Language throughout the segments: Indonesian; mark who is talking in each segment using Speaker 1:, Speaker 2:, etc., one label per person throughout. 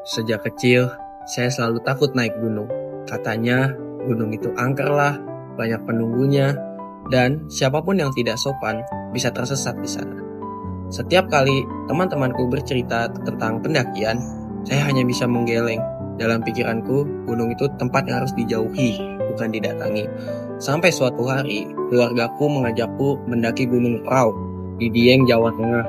Speaker 1: Sejak kecil, saya selalu takut naik gunung. Katanya, gunung itu angker lah, banyak penunggunya, dan siapapun yang tidak sopan bisa tersesat di sana. Setiap kali teman-temanku bercerita tentang pendakian, saya hanya bisa menggeleng. Dalam pikiranku, gunung itu tempat yang harus dijauhi, bukan didatangi. Sampai suatu hari, keluargaku mengajakku mendaki Gunung Prau di Dieng, Jawa Tengah.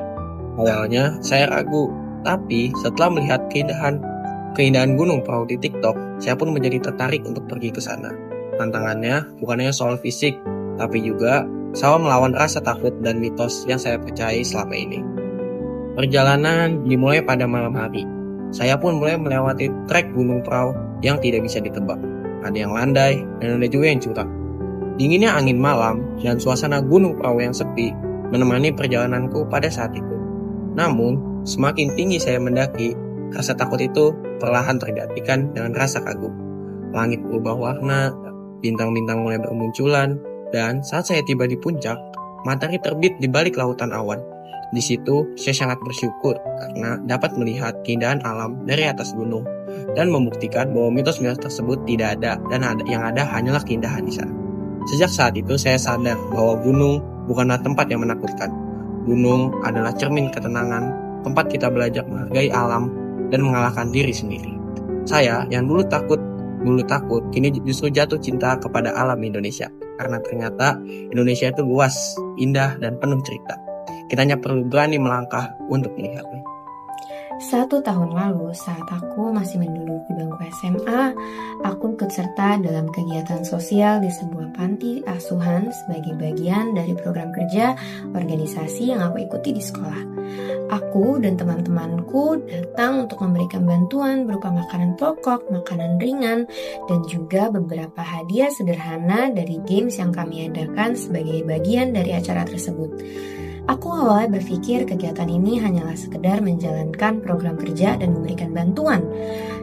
Speaker 1: Awalnya, saya ragu, tapi setelah melihat keindahan Gunung Prau di TikTok, saya pun menjadi tertarik untuk pergi ke sana. Tantangannya bukan hanya soal fisik, tapi juga soal melawan rasa takut dan mitos yang saya percayai selama ini. Perjalanan dimulai pada malam hari. Saya pun mulai melewati trek Gunung Prau yang tidak bisa ditebak. Ada yang landai dan ada juga yang curam. Dinginnya angin malam dan suasana Gunung Prau yang sepi menemani perjalananku pada saat itu. Namun, semakin tinggi saya mendaki, rasa takut itu perlahan tergantikan dengan rasa kagum. Langit berubah warna, bintang-bintang mulai bermunculan, dan saat saya tiba di puncak, matahari terbit di balik lautan awan. Di situ, saya sangat bersyukur karena dapat melihat keindahan alam dari atas gunung dan membuktikan bahwa mitos-mitos tersebut tidak ada dan yang ada hanyalah keindahan di sana. Sejak saat itu, saya sadar bahwa gunung bukanlah tempat yang menakutkan. Gunung adalah cermin ketenangan, tempat kita belajar menghargai alam dan mengalahkan diri sendiri. Saya yang dulu takut, kini justru jatuh cinta kepada alam Indonesia. Karena ternyata Indonesia itu luas, indah, dan penuh cerita. Kita hanya perlu berani melangkah untuk melihatnya.
Speaker 2: 1 tahun lalu, saat aku masih menduduki bangku SMA, aku ikut serta dalam kegiatan sosial di sebuah panti asuhan sebagai bagian dari program kerja organisasi yang aku ikuti di sekolah. Aku dan teman-temanku datang untuk memberikan bantuan berupa makanan pokok, makanan ringan, dan juga beberapa hadiah sederhana dari games yang kami adakan sebagai bagian dari acara tersebut. Aku awalnya berpikir kegiatan ini hanyalah sekedar menjalankan program kerja dan memberikan bantuan.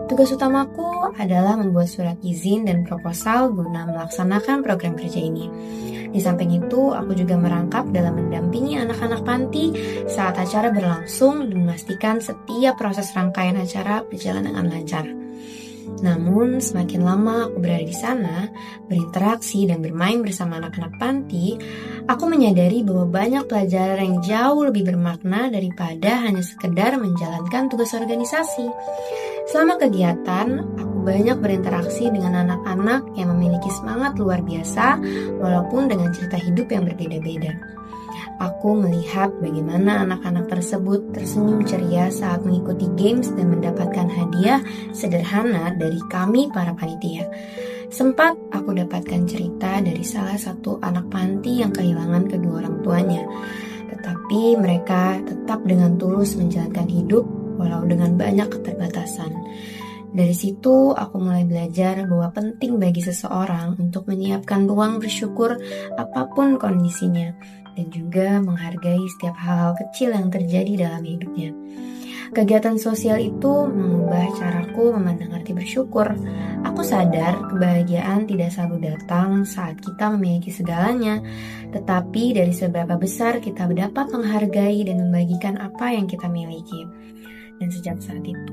Speaker 2: Tugas utamaku adalah membuat surat izin dan proposal guna melaksanakan program kerja ini. Di samping itu, aku juga merangkap dalam mendampingi anak-anak panti saat acara berlangsung dan memastikan setiap proses rangkaian acara berjalan dengan lancar. Namun, semakin lama aku berada di sana, berinteraksi dan bermain bersama anak-anak panti, aku menyadari bahwa banyak pelajaran yang jauh lebih bermakna daripada hanya sekedar menjalankan tugas organisasi. Selama kegiatan, aku banyak berinteraksi dengan anak-anak yang memiliki semangat luar biasa, walaupun dengan cerita hidup yang berbeda-beda. Aku melihat bagaimana anak-anak tersebut tersenyum ceria saat mengikuti games dan mendapatkan hadiah sederhana dari kami para panitia. Sempat aku dapatkan cerita dari salah satu anak panti yang kehilangan kedua orang tuanya. Tetapi mereka tetap dengan tulus menjalankan hidup walau dengan banyak keterbatasan. Dari situ aku mulai belajar bahwa penting bagi seseorang untuk menyiapkan ruang bersyukur apapun kondisinya, dan juga menghargai setiap hal-hal kecil yang terjadi dalam hidupnya. Kegiatan sosial itu mengubah caraku memandang arti bersyukur. Aku sadar kebahagiaan tidak selalu datang saat kita memiliki segalanya, tetapi dari seberapa besar kita dapat menghargai dan membagikan apa yang kita miliki. Dan sejak saat itu,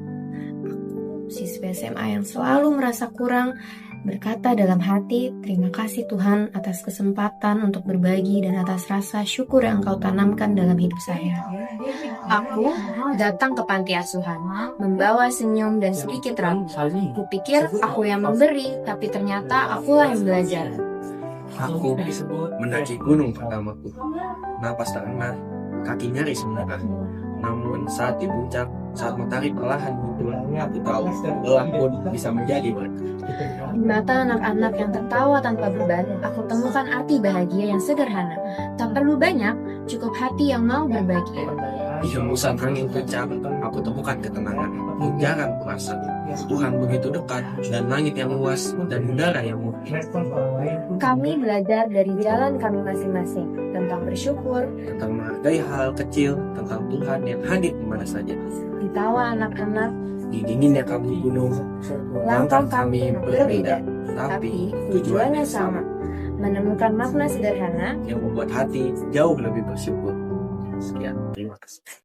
Speaker 2: aku, siswa SMA yang selalu merasa kurang, berkata dalam hati, terima kasih Tuhan atas kesempatan untuk berbagi dan atas rasa syukur yang Engkau tanamkan dalam hidup saya.
Speaker 3: Aku datang ke panti asuhan, membawa senyum dan sedikit ragu. Kupikir aku yang memberi, tapi ternyata akulah yang belajar.
Speaker 1: Aku mendaki gunung pertamaku. Napas tak enak, kaki nyeri sebentar. Namun saat di puncak, saat matahari perlahan muncul, aku tahu lelah pun bisa menjadi berkah.
Speaker 3: Di mata anak-anak yang tertawa tanpa beban, aku temukan arti bahagia yang sederhana. Tak perlu banyak, cukup hati yang mau berbagi.
Speaker 1: Di hembusan angin kencang, aku temukan ketenangan yang jarang kurasa. Tuhan begitu dekat, dan langit yang luas, dan udara yang murni.
Speaker 3: Kami belajar dari jalan kami masing-masing, tentang bersyukur,
Speaker 1: Tentang menghargai hal kecil, tentang Tuhan yang hadir di mana saja.
Speaker 3: di tawa anak-anak,
Speaker 1: Di dinginnya kabut gunung, langkah kami berbeda, tapi tujuannya sama,
Speaker 3: menemukan makna sederhana
Speaker 1: yang membuat hati jauh lebih bersyukur. Sekian, terima kasih.